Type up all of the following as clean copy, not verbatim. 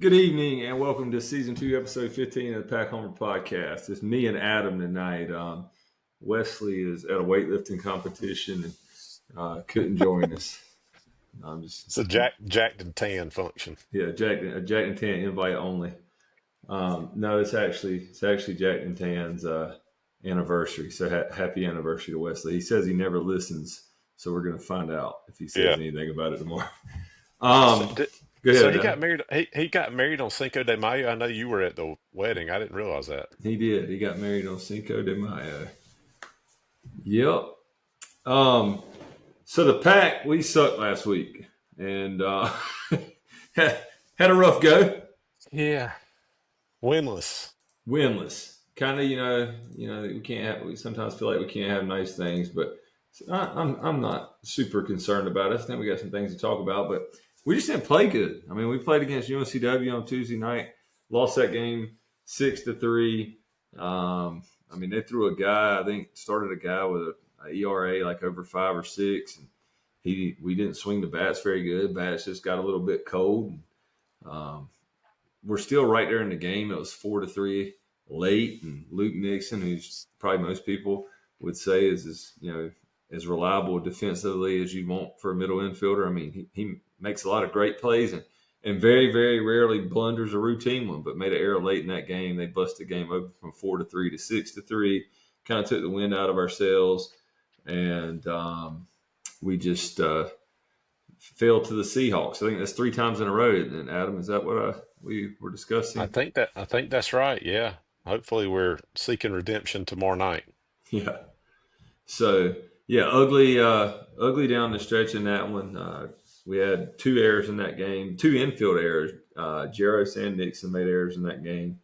Good evening and welcome to season 2, episode 15 of the Pack Homer podcast. It's me and Adam tonight. Wesley is at a weightlifting competition and couldn't join us. I'm just, It's a Jack and Tan function. yeah, Jack and Tan invite only. No, it's actually Jack and Tan's anniversary. So happy anniversary to Wesley. He says he never listens, so we're going to find out if he says Yeah. anything about it tomorrow. So, Um, Go so ahead, he Adam. got married. He got married on Cinco de Mayo. I know you were at the wedding. I didn't realize that. He did. He got married on Cinco de Mayo. Yep. Um, so the Pack, we sucked last week and had a rough go. Yeah. Winless. Winless. Kind of, we can't have. We sometimes feel like we can't have nice things, but I'm not super concerned about it. I think we got some things to talk about, but we just didn't play good. I mean, we played against UNCW on Tuesday night, lost that game 6-3. I mean, they threw a guy. I think started a guy with a ERA like over 5 or 6, and we didn't swing the bats very good. Bats just got a little bit cold. Um, we're still right there in the game. It was 4-3 late, and Luke Nixon, who's probably most people would say is as reliable defensively as you want for a middle infielder. I mean, he makes a lot of great plays and very, very rarely blunders a routine one, but made an error late in that game. They busted the game open from 4-3 to 6-3, kind of took the wind out of our sails, and we just failed to the Seahawks. I think that's 3 times in a row. And Adam, is that what we were discussing? I think that's right. Yeah. Hopefully we're seeking redemption tomorrow night. Yeah. So yeah, ugly down the stretch in that one. We had 2 errors in that game, 2 infield errors. Jaros and Nixon made errors in that game.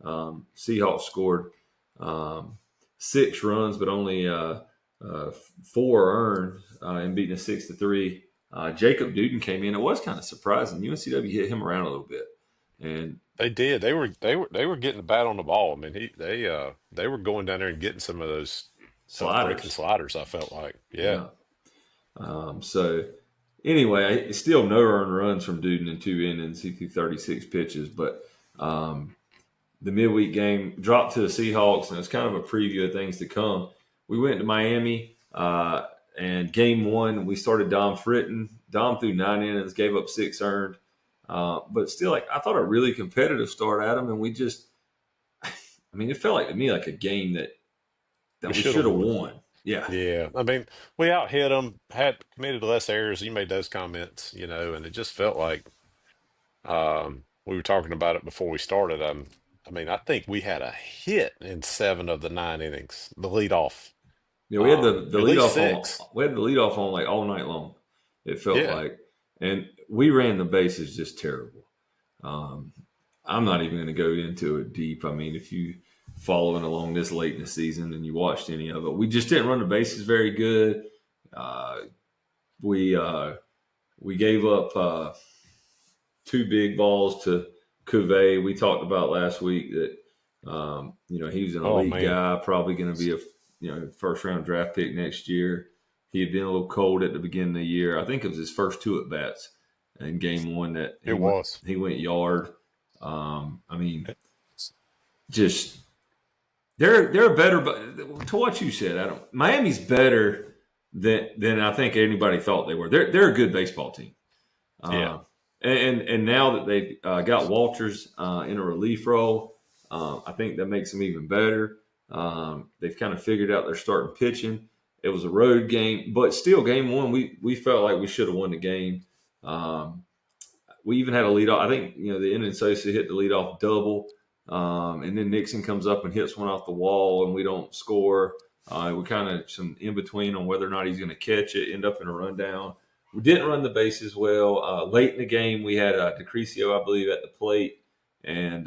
Seahawks scored 6 runs, but only 4 earned and beating us 6-3. Jacob Duden came in. It was kind of surprising. UNCW hit him around a little bit, and They did. They were getting the bat on the ball. I mean, they were going down there and getting some of those tough breaking sliders. sliders, I felt like. Yeah. Yeah. So anyway, still no earned runs from Duden in 2 innings. He threw 36 pitches, but the midweek game dropped to the Seahawks, and it's kind of a preview of things to come. We went to Miami, and game 1 we started Dom Fritton. Dom threw 9 innings, gave up 6 earned, but still, like I thought, a really competitive start, Adam, and we just, I mean, it felt like to me like a game that We we should have should have won. won. Yeah, Yeah, I mean, we out hit them, had committed less errors. You made those comments, and it just felt like we were talking about it before we started. I mean, I think we had a hit in 7 of the 9 innings. The lead off, yeah, we had the at lead least off on. six. We had the lead off on like all night long. It felt Yeah, like, and we ran the bases just terrible. Um, I'm not even going to go into it deep. I mean, if you following along this late in the season and you watched any of it, we just didn't run the bases very good. Uh, we we gave up 2 big balls to Cuvée. We talked about last week that he's an oh elite man. guy, probably going to be a first round draft pick next year. He had been a little cold at the beginning of the year. I think it was his first 2 at bats in game 1 that It was. he went yard. I mean, just they're better. But to what you said, Adam, Miami's better than I think anybody thought they were. They're a good baseball team. Yeah. Uh, and now that they've got Walters in a relief role, I think that makes them even better. They've kind of figured out their starting pitching. It was a road game, but still, game 1 we felt like we should have won the game. Um, we even had a leadoff. I think the Indian Sosa hit the leadoff double, and then Nixon comes up and hits one off the wall, and we don't score. We kind of some in between on whether or not he's going to catch it. End up in a rundown. We didn't run the bases well. Late in the game, we had DeCrisio, I believe, at the plate, and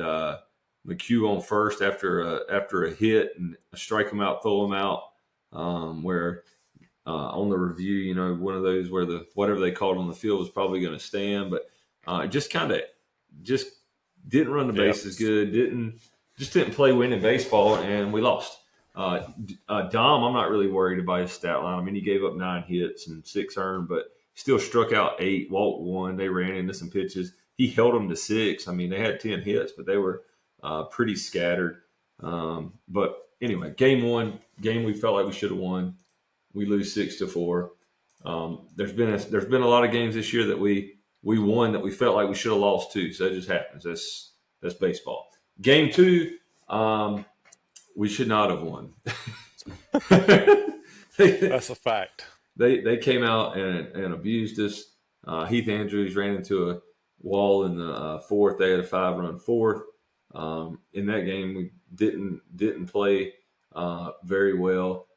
McHugh on first after a hit and strike him out, throw him out. Where on the review, one of those where the whatever they called on the field was probably going to stand, but just didn't run the Yeah. bases good. Didn't play winning baseball, and we lost. Dom, I'm not really worried about his stat line. I mean, he gave up 9 hits and 6 earned, but still struck out 8, walked 1. They ran into some pitches. he held them to 6. I mean, they had 10 hits, but they were pretty scattered. But anyway, game we felt like we should have won. We lose 6-4. There's been a lot of games this year that we won that we felt like we should have lost too. So that just happens. That's baseball. Game 2, we should not have won. That's a fact. They came out and abused us. Heath Andrews ran into a wall in the fourth. They had a 5-run fourth. In that game, we didn't play very well.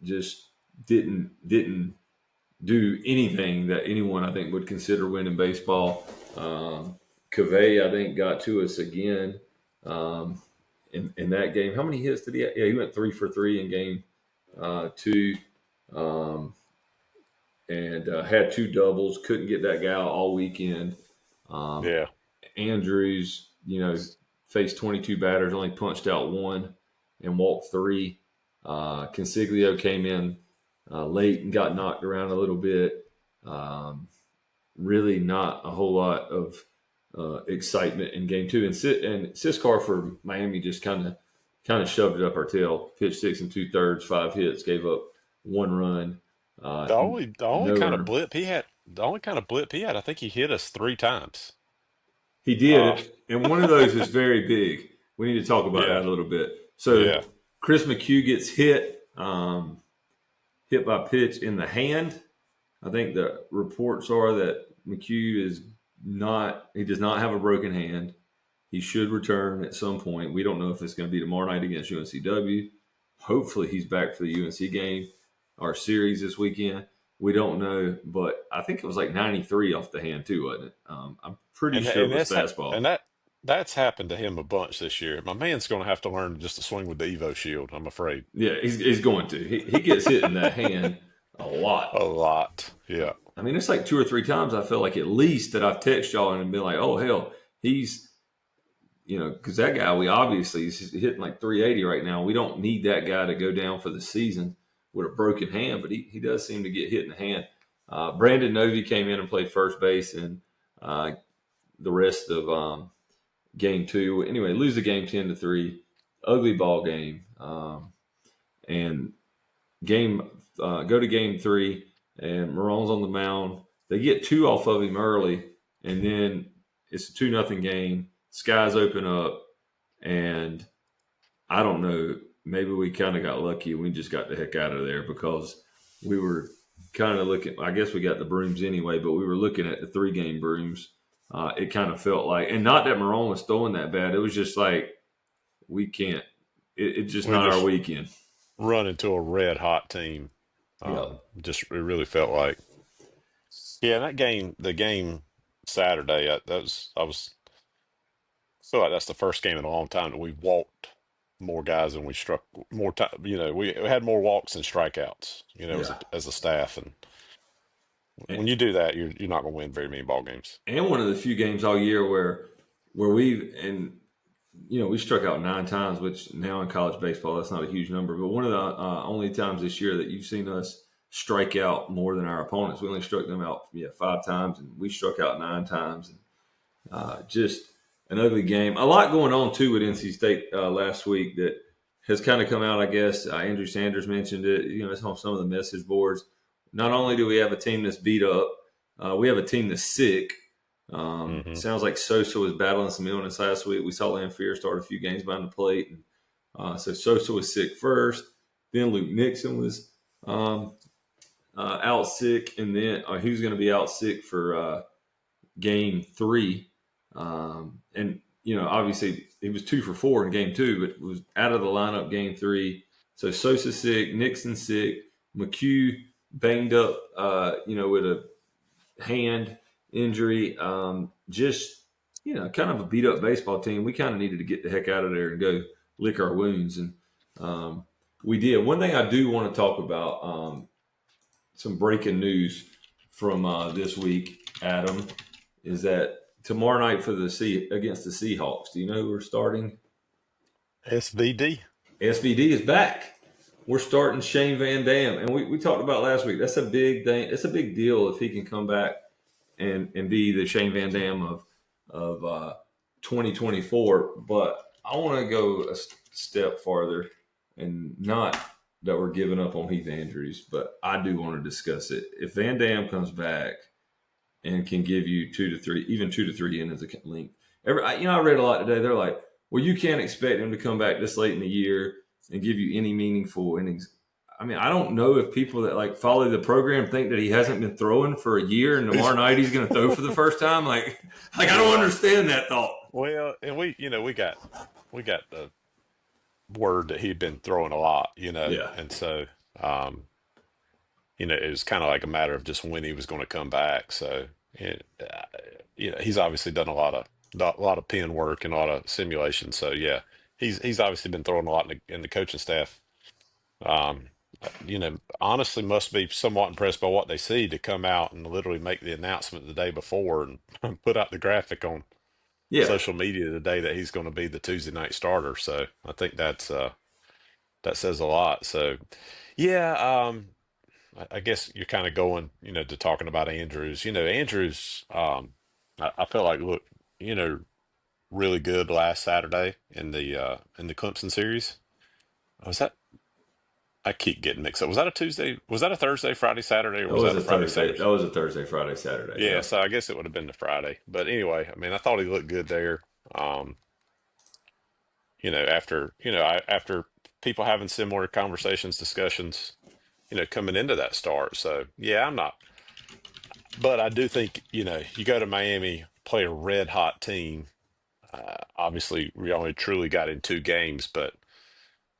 Just didn't do anything that anyone I think would consider winning baseball. Cavey, I think, got to us again in that game. How many hits did he have? Yeah, he went 3 for 3 in game 2. And had 2 doubles. Couldn't get that guy all weekend. Yeah. Andrews, faced 22 batters, only punched out 1 and walked 3. Consiglio came in late and got knocked around a little bit. Really not a whole lot of excitement in game 2. And Siskar for Miami just kind of shoved it up our tail. Pitched 6 2/3, 5 hits, gave up 1 run. The only No kind of runner. blip he had, I think he hit us 3 times. He did, and one of those is very big. We need to talk about Yeah. that a little bit. So Yeah. Chris McHugh gets hit by pitch in the hand. I think the reports are that McHugh he does not have a broken hand. He should return at some point. We don't know if it's going to be tomorrow night against UNCW. Hopefully he's back for the UNC game, our series this weekend. We don't know, but I think it was like 93 off the hand too, wasn't it? I'm pretty sure it was fastball. That's happened to him a bunch this year. My man's going to have to learn just to swing with the Evo Shield, I'm afraid. Yeah, he's going to. He gets hit in that hand a lot. A lot. Yeah. I mean, it's like 2 or 3 times I feel like at least that I've texted y'all and been like, oh, hell, he's, because that guy, he's hitting like 380 right now. We don't need that guy to go down for the season with a broken hand, but he does seem to get hit in the hand. Brandon Novy came in and played first base and the rest of game 2. Anyway, lose the game 10-3. Ugly ball game. And go to game 3, and Marone's on the mound. They get 2 off of him early, and then it's a 2-0 game. Skies open up, and I don't know. Maybe we kind of got lucky and we just got the heck out of there because we were kind of looking. I guess we got the brooms anyway, but we were looking at the 3-game brooms. It kind of felt like, and not that Marone was throwing that bad. It was just like we can't. It's just not our weekend. Run into a red hot team. Just it really felt like. Yeah, the game Saturday. I feel like that's the first game in a long time that we walked more guys than we struck more time. We had more walks than strikeouts. As a staff, and when you do that, you're not going to win very many ball games. And one of the few games all year where we struck out 9 times, which now in college baseball that's not a huge number. But one of the only times this year that you've seen us strike out more than our opponents. We only struck them out 5 times, and we struck out 9 times. And just an ugly game. A lot going on too with NC State last week that has kind of come out. I guess Andrew Sanders mentioned it. It's on some of the message boards. Not only do we have a team that's beat up, we have a team that's sick. Sounds like Sosa was battling some illness last week. We saw Lanphier start a few games behind the plate. So Sosa was sick first. Then Luke Nixon was out sick. And then he was going to be out sick for game 3. And, obviously he was 2 for 4 in game 2, but was out of the lineup game 3. So Sosa sick, Nixon sick, McHugh banged up, with a hand injury. Just, kind of a beat up baseball team. We kind of needed to get the heck out of there and go lick our wounds. And we did. One thing I do want to talk about, some breaking news from this week, Adam, is that tomorrow night for against the Seahawks, do you know who we're starting? SVD. SVD is back. We're starting Shane Van Dam. And we talked about last week. That's a big thing. It's a big deal if he can come back and be the Shane Van Dam of 2024. But I want to go a step farther, and not that we're giving up on Heath Andrews, but I do want to discuss it. If Van Dam comes back and can give you 2 to 3, even 2 to 3 innings of length, I read a lot today. They're like, well, you can't expect him to come back this late in the year and give you any meaningful innings. I mean, I don't know if people that like follow the program think that he hasn't been throwing for a year and tomorrow night he's going to throw for the first time. Like I don't understand that thought. Well, and we got the word that he'd been throwing a lot, Yeah. and so um, it was kind of like a matter of just when he was going to come back. So, he's obviously done a lot of pen work and a lot of simulation. So yeah, he's obviously been throwing a lot in the coaching staff. Um, honestly, must be somewhat impressed by what they see to come out and literally make the announcement the day before and put out the graphic on Yeah. social media the day that he's going to be the Tuesday night starter. So I think that says a lot. So yeah, I guess you're kind of going, to talking about Andrews. Andrews, I felt like look, really good last Saturday in the Clemson series. Was that? I keep getting mixed up. Was that a Tuesday? Was that a Thursday, Friday, Saturday, or That was was that a a Friday, Thursday. Saturday? That was a Thursday, Friday, Saturday. Yeah, Yeah. so I guess it would have been the Friday. But anyway, I mean, I thought he looked good there. Um, after people having similar conversations, discussions, coming into that start. So yeah, I'm not, but I do think, you go to Miami, play a red hot team. Obviously, we only truly got in 2 games, but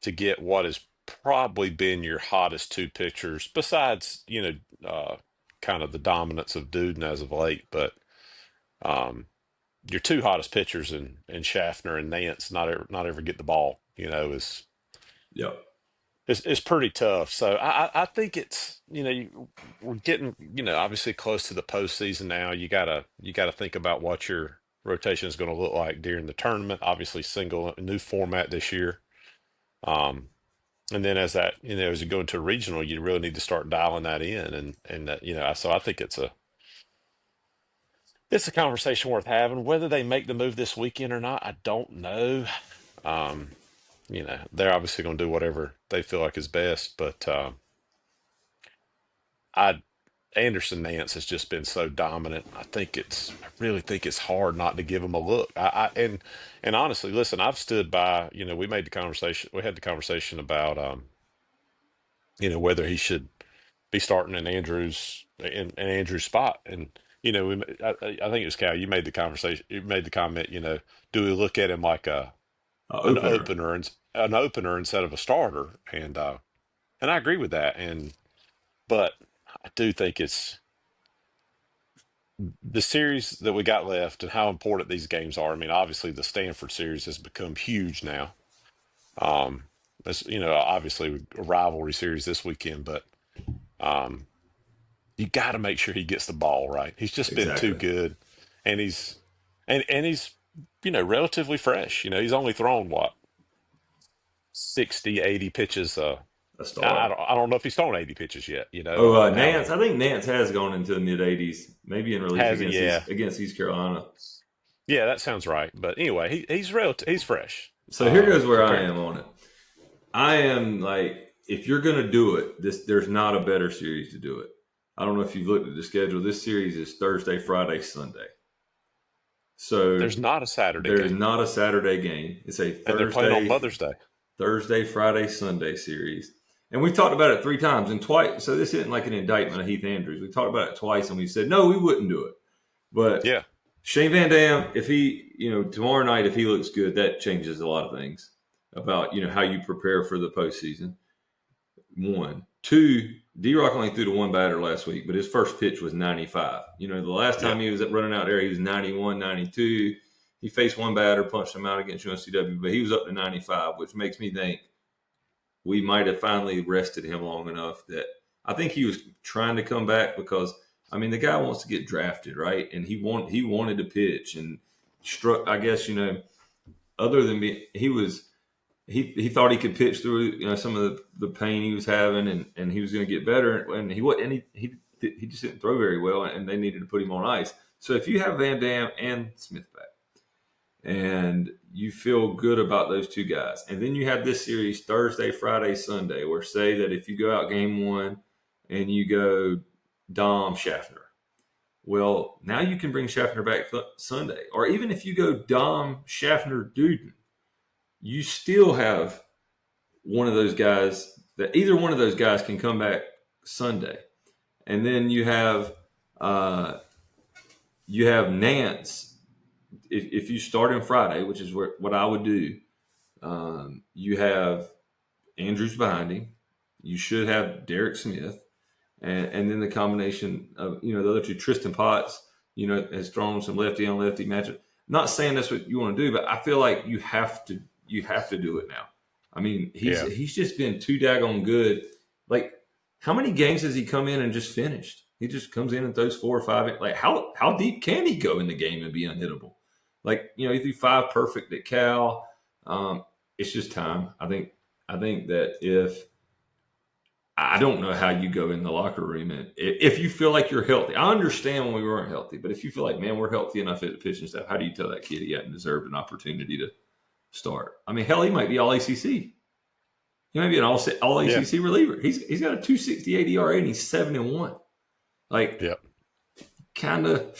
to get what has probably been your hottest 2 pitchers, besides, kind of the dominance of Duden as of late, but um, your 2 hottest pitchers in Schaffner and Nance not ever get the ball, is Yep. it's pretty tough. So I think it's we're getting obviously close to the postseason now. You gotta think about what your rotation is going to look like during the tournament. Obviously, single new format this year. Um, and then as you go into regional, you really need to start dialing that in, and that so I think it's a conversation worth having. Whether they make the move this weekend or not, I don't know. Um, they're obviously going to do whatever they feel like is best, but I Anderson Nance has just been so dominant. I really think it's hard not to give him a look. And honestly, listen, I've stood by. We had the conversation about whether he should be starting in Andrew's spot, and I think it was Cal. You made the comment. Do we look at him like an Opener. opener and an opener instead of a starter? And I agree with that. But I do think it's the series that we got left and how important these games are. I mean, obviously the Stanford series has become huge now. Um, it's, obviously a rivalry series this weekend, but um, you got to make sure he gets the ball right. He's just been too Exactly. good, and he's relatively fresh. He's only thrown what 60, 80 pitches. A I start. don't I don't know if he's thrown 80 pitches yet. Oh, I don't have Nance. the I think Nance has gone into the mid 80s, maybe in relief has he? Yeah, Against East Carolina. yeah, that sounds right. But anyway, he's fresh. So here goes where I Compared. am on it. I am like, if you're going to do it, there's not a better series to do it. I don't know if you've looked at the schedule. This series is Thursday, Friday, Sunday. So There's not a Saturday there's game, not a Saturday game. It's a and they're playing on Mother's Day. Thursday, Friday, Sunday series. And we've talked about it 3 times and twice. So this isn't like an indictment of Heath Andrews. We talked about it twice and we said, no, we wouldn't do it. But Yeah, Shane Van Dam, if he, tomorrow night, if he looks good, that changes a lot of things about, how you prepare for the postseason. One. Two, D Rock only threw to one batter last week, but his first pitch was 95. The last yeah. time he was running out there, he was 91, 92. He faced one batter, punched him out against UNCW, but he was up to 95, which makes me think we might have finally rested him long enough that I think he was trying to come back because, I mean, the guy wants to get drafted, right? And he wanted to pitch and struck, I guess, other than me, he thought he could pitch through some of the pain he was having and he was going to get better and he he just didn't throw very well, and they needed to put him on ice. So if you have Van Dam and Smith back, and you feel good about those two guys, and then you have this series Thursday, Friday, Sunday, where say that if you go out game one and you go Dom Schaffner, well, now you can bring Schaffner back Sunday, or even if you go Dom Schaffner Duden, you still have one of those guys that either one of those guys can come back Sunday, and then you have Nance. If you start him Friday, which is what I would do, you have Andrews behind him. You should have Derek Smith, and then the combination of the other two, Tristan Potts, has thrown some lefty on lefty matchup. Not saying that's what you want to do, but I feel like you have to do it now. I mean, he's just been too daggone good. Like, how many games has he come in and just finished? He just comes in and throws 4 or 5. Like, how deep can he go in the game and be unhittable? Like, he threw 5 perfect at Cal. It's just time. I think that if I don't know how you go in the locker room, and if you feel like you're healthy, I understand when we weren't healthy, but if you feel like, man, we're healthy enough at the pitching staff, how do you tell that kid he hadn't deserved an opportunity to start? I mean, hell, he might be all ACC. He might be an all ACC reliever. He's got a 2.68 ERA and he's 7-1. Like, kind of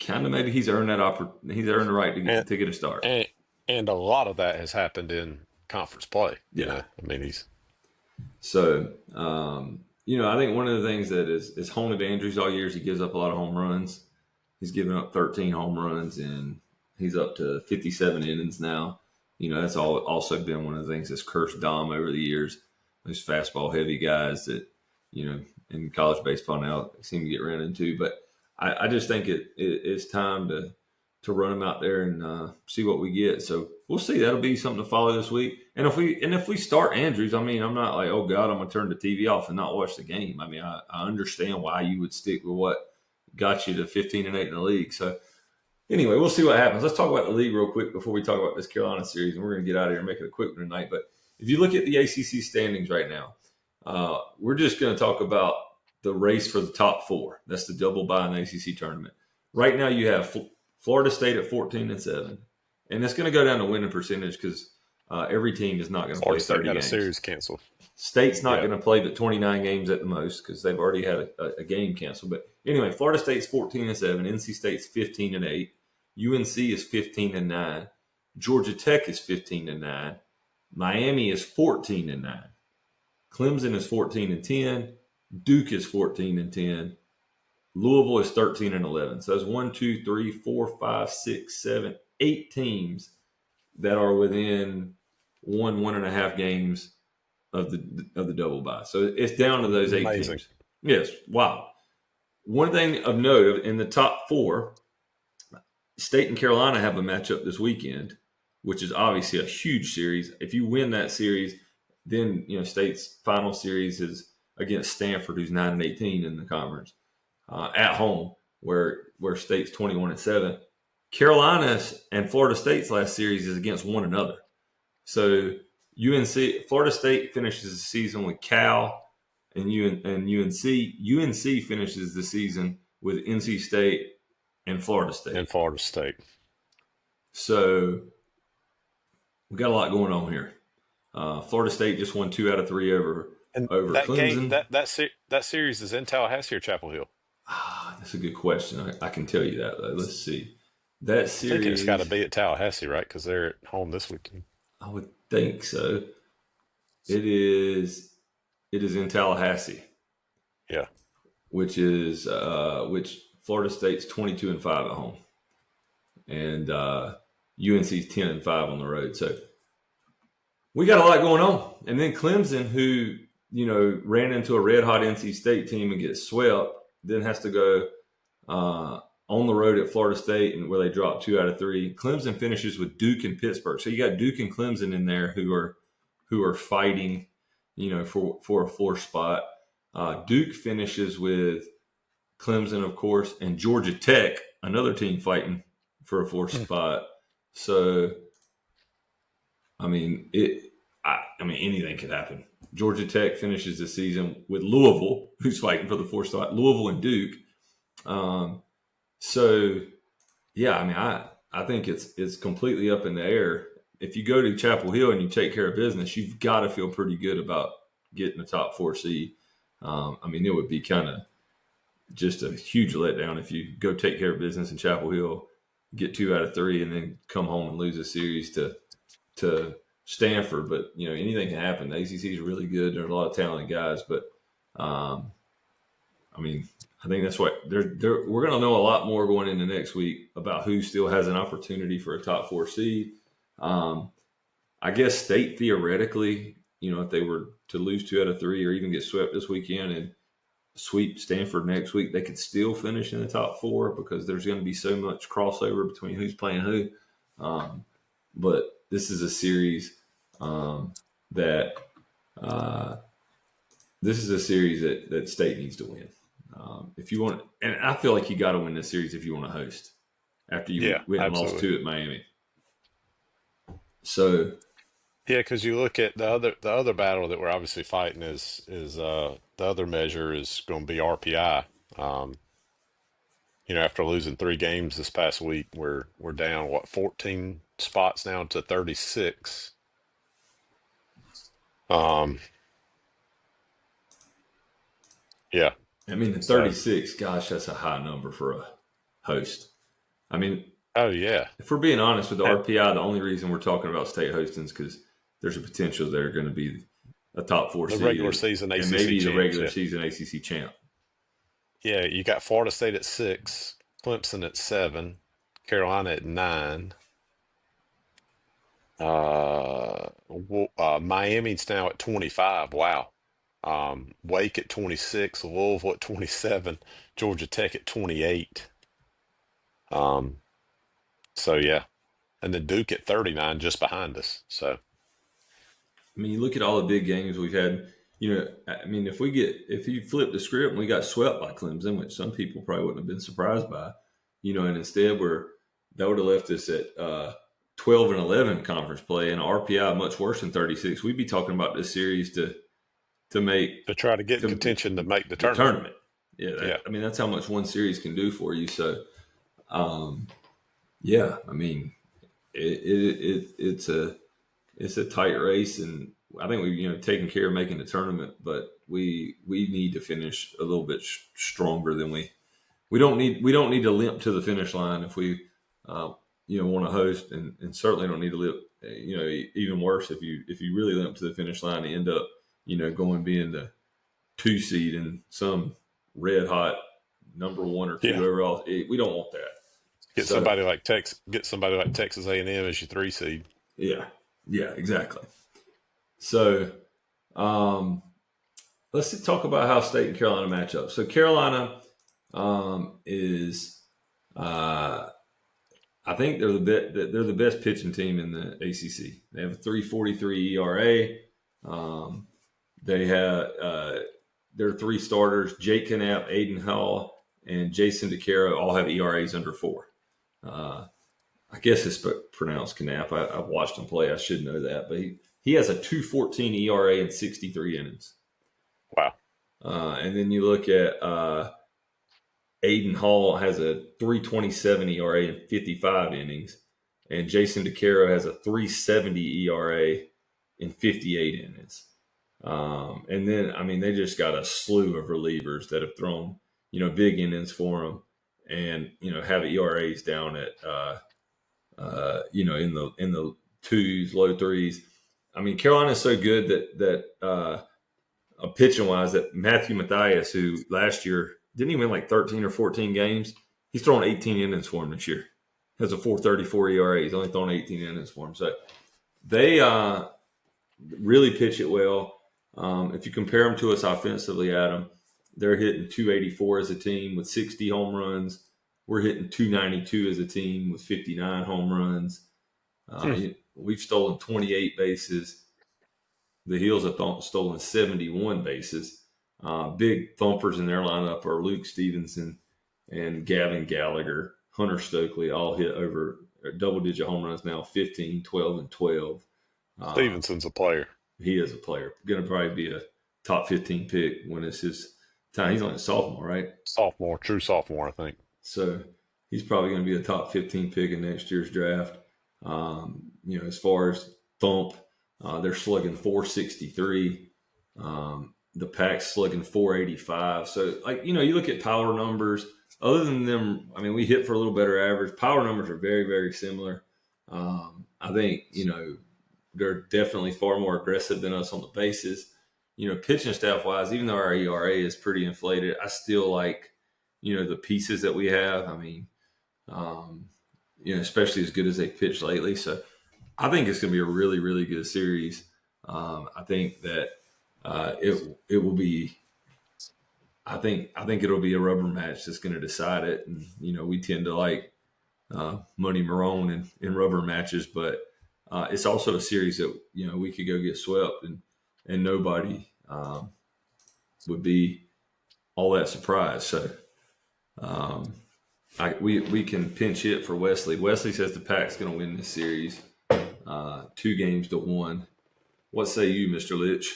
maybe he's earned that he's earned the right to get a start. And a lot of that has happened in conference play. Yeah, I mean, he's so. I think one of the things that is honed Andrews all year is he gives up a lot of home runs. He's given up 13 home runs and he's up to 57 innings now. That's also been one of the things that's cursed Dom over the years. Those fastball heavy guys that, in college baseball now seem to get ran into. But I just think it's time to run them out there and see what we get. So we'll see. That'll be something to follow this week. And if we start Andrews, I mean, I'm not like, oh God, I'm gonna turn the TV off and not watch the game. I mean, I understand why you would stick with what got you to 15-8 in the league. So anyway, we'll see what happens. Let's talk about the league real quick before we talk about this Carolina series, and we're gonna get out of here and make it a quick one tonight. But if you look at the ACC standings right now, we're just gonna talk about the race for the top 4. That's the double bye in the ACC tournament. Right now, you have Florida State at 14-7, and it's going to go down to winning percentage because every team is not going to play 30 games. A series canceled. State's not going to play but 29 games at the most because they've already had a game canceled. But anyway, Florida State's 14-7, NC State's 15-8, UNC is 15-9, Georgia Tech is 15-9, Miami is 14-9, Clemson is 14-10, Duke is 14-10. Louisville is 13-11. So that's 1, 2, 3, 4, 5, 6, 7, 8 teams that are within 1.5 games of the double bye. So it's down to those 8 teams. Yes, wow. One thing of note in the top 4, State and Carolina have a matchup this weekend, which is obviously a huge series. If you win that series, then State's final series is against Stanford, who's 9-18 in the conference. At home, where State's 21-7. Carolina's and Florida State's last series is against one another. So Florida State finishes the season with Cal and UNC. UNC finishes the season with NC State and Florida State. So we got a lot going on here. Florida State just won 2 out of 3 over Clemson. That series is in Tallahassee or Chapel Hill? That's a good question. I can tell you that, though. Let's see. That series, I think it's got to be at Tallahassee, right? Because they're at home this weekend. I would think so. It is in Tallahassee. Yeah. Which Florida State's 22-5 at home, and UNC's 10-5 on the road. So we got a lot going on. And then Clemson, who ran into a red hot NC State team and gets swept, then has to go on the road at Florida State, and where they dropped 2 out of 3. Clemson finishes with Duke and Pittsburgh. So you got Duke and Clemson in there who are fighting, for a 4th spot. Duke finishes with Clemson, of course, and Georgia Tech, another team fighting for a 4th spot. So, I mean, I mean, anything could happen. Georgia Tech finishes the season with Louisville, who's fighting for the fourth spot. Louisville and Duke. Um, so yeah, I mean, I think it's completely up in the air. If you go to Chapel Hill and you take care of business, you've got to feel pretty good about getting the top 4 seed. I mean, it would be kind of just a huge letdown if you go take care of business in Chapel Hill, get 2 out of 3, and then come home and lose a series to Stanford. But anything can happen. The ACC is really good. There are a lot of talented guys, but um, I mean, I think that's what we're going to know a lot more going into next week about who still has an opportunity for a top 4 seed. I guess State theoretically, if they were to lose 2 out of 3 or even get swept this weekend and sweep Stanford next week, they could still finish in the top 4 because there's going to be so much crossover between who's playing who. But this is a series that State needs to win. If you want, and I feel like you got to win this series if you want to host after you Yeah, went and lost absolutely. 2 at Miami. So Yeah, because you look at the other battle that we're obviously fighting is the other measure is going to be RPI. Um, after losing 3 games this past week, we're down 14 spots now to 36. Um, yeah. I mean, the So, 36, gosh, that's a high number for a host. I mean, oh yeah, if we're being honest with the and RPI, the only reason we're talking about State hosting is because there's a potential they're going to be a top 4 the seed regular season and ACC maybe the champs. regular Yeah, season ACC champ. yeah. You got Florida State at 6, Clemson at 7, Carolina at 9. Miami's now at 25. Wow. Wake at 26, Louisville at 27, Georgia Tech at 28. Um, so yeah, and then Duke at 39, just behind us. So I mean, you look at all the big games we've had. I mean, if you flip the script and we got swept by Clemson, which some people probably wouldn't have been surprised by, and instead that would have left us at 12 and 11 conference play and RPI much worse than 36. We'd be talking about this series to make to try to get in to contention to make the the tournament. tournament. Yeah, Yeah, I mean that's how much one series can do for you. So, um, yeah, I mean it's a tight race, and I think we've taken care of making the tournament, but we need to finish a little bit stronger than we don't need to limp to the finish line if we want to host, and certainly don't need to limp. Even worse if you really limp to the finish line and end up going being the 2 seed and some red hot number 1 or 2 yeah. overall. We don't want that. So Get somebody like Texas A&M as your 3 seed. yeah, yeah, exactly. So um, let's talk about how State and Carolina match up. So Carolina is, I think they're the best pitching team in the ACC. They have a 3.43 ERA. They have their 3 starters: Jake Knapp, Aiden Hall, and Jason DeCaro, all have ERAs under 4. Uh, I guess it's pronounced Knapp. I've watched him play. I should know that, but he has a 2.14 ERA in 63 innings. Wow. And then you look at Aiden Hall has a 3.27 ERA in 55 innings, and Jason DeCaro has a 3.70 ERA in 58 innings. And then, I mean, they just got a slew of relievers that have thrown, big innings for them, and have ERAs down at, in the 2s, low 3s. I mean, Carolina's so good that pitching wise, that Matthew Mathias, who last year didn't he win like 13 or 14 games, he's throwing 18 innings for him this year. Has a 4.34 ERA. He's only thrown 18 innings for him. So they really pitch it well. If you compare them to us offensively, Adam, they're hitting 284 as a team with 60 home runs. We're hitting 292 as a team with 59 home runs. Hmm. We've stolen 28 bases. The Heels have stolen 71 bases. Big thumpers in their lineup are Luke Stevenson and Gavin Gallagher. Hunter Stokely all hit over double-digit home runs now, 15, 12, and 12. Stevenson's a player. He is a player. Going to probably be a top 15 pick when it's his time. He's only a sophomore, right? Sophomore, true sophomore, I think. So he's probably going to be a top 15 pick in next year's draft. As far as thump, they're slugging 463. The Pack's slugging 485. So, you look at power numbers. Other than them, I mean, we hit for a little better average. Power numbers are very, very similar. I think, they're definitely far more aggressive than us on the bases. Pitching staff wise, even though our ERA is pretty inflated, I still like, the pieces that we have. I mean, especially as good as they pitched lately. So I think it's going to be a really, really good series. I think that it will be. I think it'll be a rubber match that's going to decide it. And we tend to like Money Marone in rubber matches, but it's also a series that we could go get swept and nobody would be all that surprised. So we can pinch hit for Wesley. Wesley says the Pack's going to win this series, 2-1. What say you, Mr. Litch?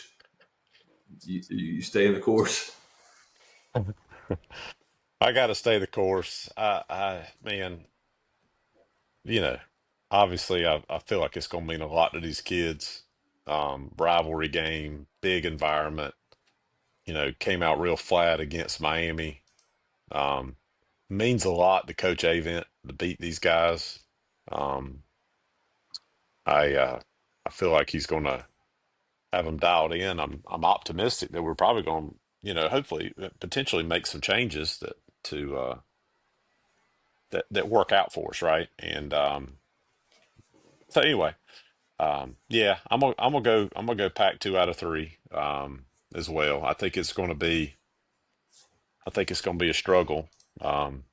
You stay in the course? I got to stay the course. Man, you know, obviously, I feel like it's going to mean a lot to these kids. Rivalry game, big environment. Came out real flat against Miami. Um, Means a lot to Coach Avent to beat these guys. Um, I feel like he's going to have them dialed in. I'm optimistic that we're probably going to, hopefully, potentially make some changes that work out for us, right? And so anyway, yeah, I'm gonna go Pack 2 out of 3 as well. I think it's going to be a struggle. Um,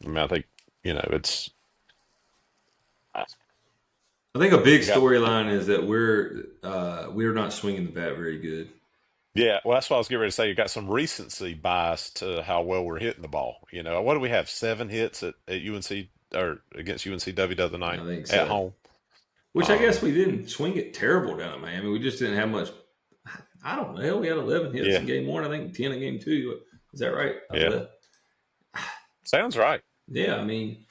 I mean, I think it's I think a big we got. storyline is that we're not swinging the bat very good. Yeah, well, that's what I was getting ready to say. You got some recency bias to how well we're hitting the ball. What do we have? 7 hits at UNC or against UNCW the other night I think at so. home. Which I guess Um, we didn't swing it terrible down at Miami. We just didn't have much. I don't know. We had 11 hits yeah, in game one. I think 10 in game two. Is that right? yeah, sounds right. Yeah, I mean,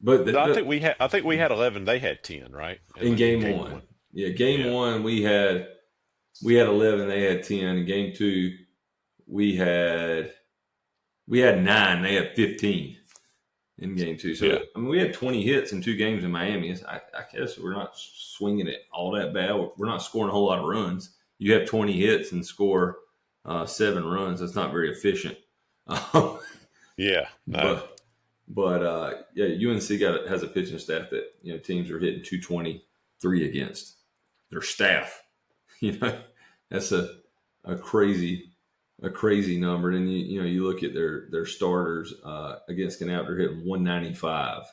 but No, I think we had 11. They had 10, right? in In game game one, one. yeah, game Yeah, one we had 11. They had 10. In game two, we had we had 9. They had 15 in game two. So yeah, I mean, we had 20 hits in 2 games in Miami. I guess we're not swinging it all that bad. We're not scoring a whole lot of runs. You have 20 hits and score 7 runs. That's not very efficient. yeah. No, but yeah, UNC has a pitching staff that teams are hitting 223 against their staff. You know, that's a crazy number. And you look at their starters against Canap, they're hitting 195.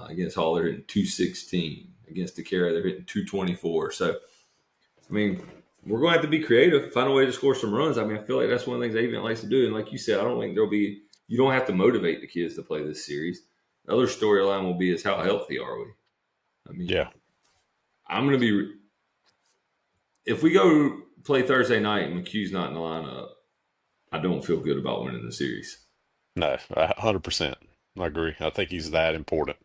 Against Hall, they're hitting 216. Against DeCara, they're hitting 224. So, I mean, we're going to have to be creative, find a way to score some runs. I mean, I feel like that's one of the things Avent likes to do. And like you said, I don't think you don't have to motivate the kids to play this series. The other storyline will be is how healthy are we? I mean, yeah, I'm going to be, if we go play Thursday night and McHugh's not in the lineup, I don't feel good about winning the series. no. 100%. I agree. I think he's that important.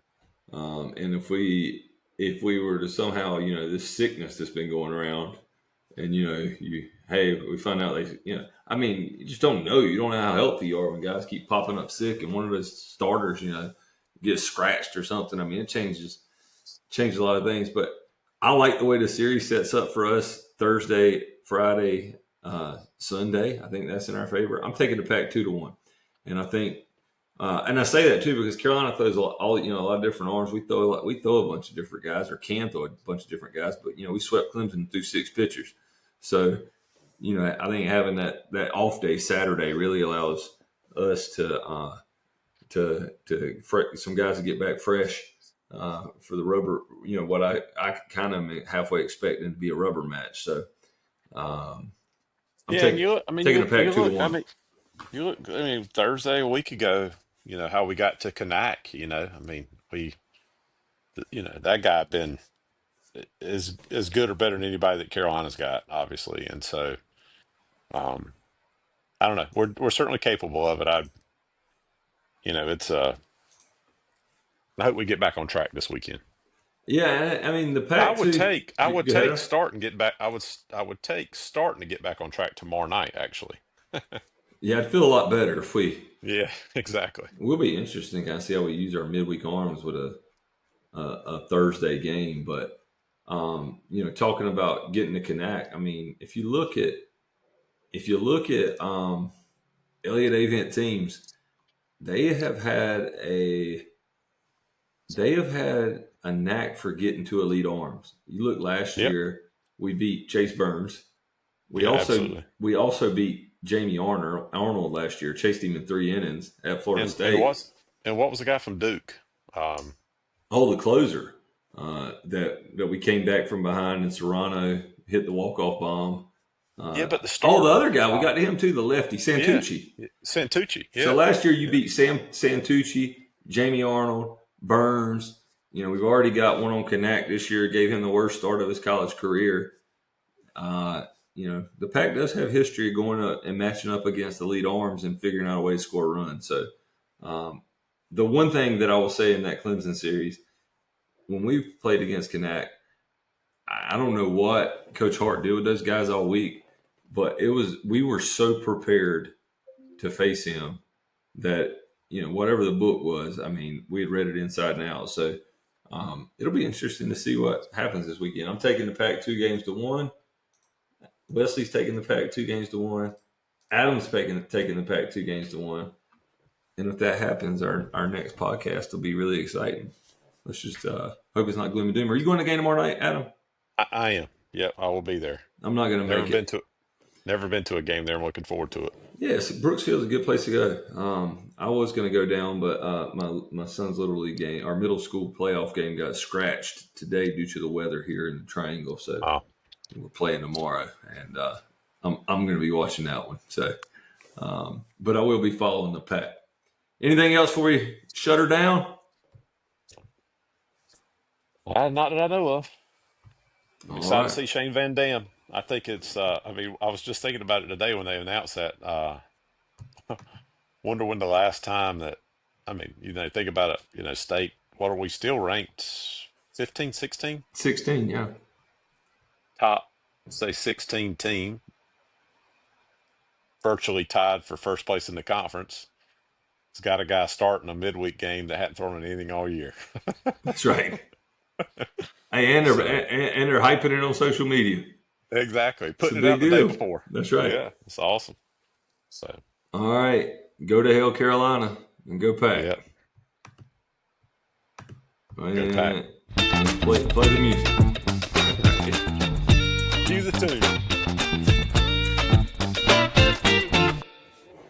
And if we were to somehow, this sickness that's been going around, and we find out I mean, you just don't know. You don't know how healthy you are when guys keep popping up sick, and one of his starters, gets scratched or something. I mean, it changes a lot of things. But I like the way the series sets up for us Thursday, Friday, Sunday. I think that's in our favor. I'm taking the Pack 2-1, and I think. And I say that too because Carolina throws a lot of different arms. We throw a bunch of different guys, or can throw a bunch of different guys. But we swept Clemson through 6 pitchers, so I think having that off day Saturday really allows us some guys to get back fresh for the rubber. What I kind of halfway expecting to be a rubber match. So I'm Yeah, and taking a Pack 2-1. I mean, Thursday a week ago, how we got to Kanak. I mean, that guy been is good or better than anybody that Carolina's got, obviously. And so um, I don't know. We're certainly capable of it. It's I hope we get back on track this weekend. Yeah, I mean the Pac two. I would Go take ahead. starting get back. I would take starting to get back on track tomorrow night. Actually, Yeah, I'd feel a lot better if we. yeah, exactly. Will be interesting to kind of see how we use our midweek arms with a Thursday game. But talking about getting to connect. I mean, if you look at Elliott Avent teams, they have had a they have had a knack for getting to elite arms. You look last Yep. year, we beat Chase Burns. We Yeah, also absolutely. we also beat Jamie Arnold last year. Chased him in 3 innings at Florida And State. what was the guy from Duke? Oh, the closer that we came back from behind and Serrano hit the walk off bomb. Yeah, but the The starter. other guy we got him too, the lefty Yeah, Santucci. Santucci. So Yeah. last year you beat Sam Santucci, Jamie Arnold, Burns. We've already got one on Connect this year. Gave him the worst start of his college career. The Pac does have history of going up and matching up against elite arms and figuring out a way to score runs. So, the one thing that I will say in that Clemson series, when we played against Connect, I don't know what Coach Hart did with those guys all week, but we were so prepared to face him that whatever the book was, I mean, we had read it inside and out. So it'll be interesting to see what happens this weekend. I'm taking the Pac 2 games to 1. Wesley's taking the Pac 2 games to 1. Adam's taking the Pac 2 games to 1. And if that happens, our next podcast will be really exciting. Let's just hope it's not gloom and doom. Are you going to game tomorrow night, Adam? I am. Yep, I will be there. I'm not going to Never make been it. to never been to a game there. I'm looking forward to it. Yes, Brooksfield's a good place to go. I was going to go down, but my son's little league game, our middle school playoff game, got scratched today due to the weather here in the Triangle. So Wow. we're playing tomorrow, and I'm going to be watching that one. So, but I will be following the Pac. Anything else before we shut her down? Not that I know of. I'm All excited to right. see Shane Van Dam. I think it's. I mean, I was just thinking about it today when they announced that. Wonder when the last time that. I mean, think about it. State. What are we still ranked? 15, 16? 16, yeah. Top, say 16 team. Virtually tied for first place in the conference. It's got a guy starting a midweek game that hadn't thrown anything all year. That's right. Hey, and they're, So and they're hyping it on social media. exactly, It's a putting it big out the day deal. before. That's right. Yeah, it's awesome. So All right. Go to hell, Carolina, and go Pac. yeah, go Pack. And play the music. Cue the tune.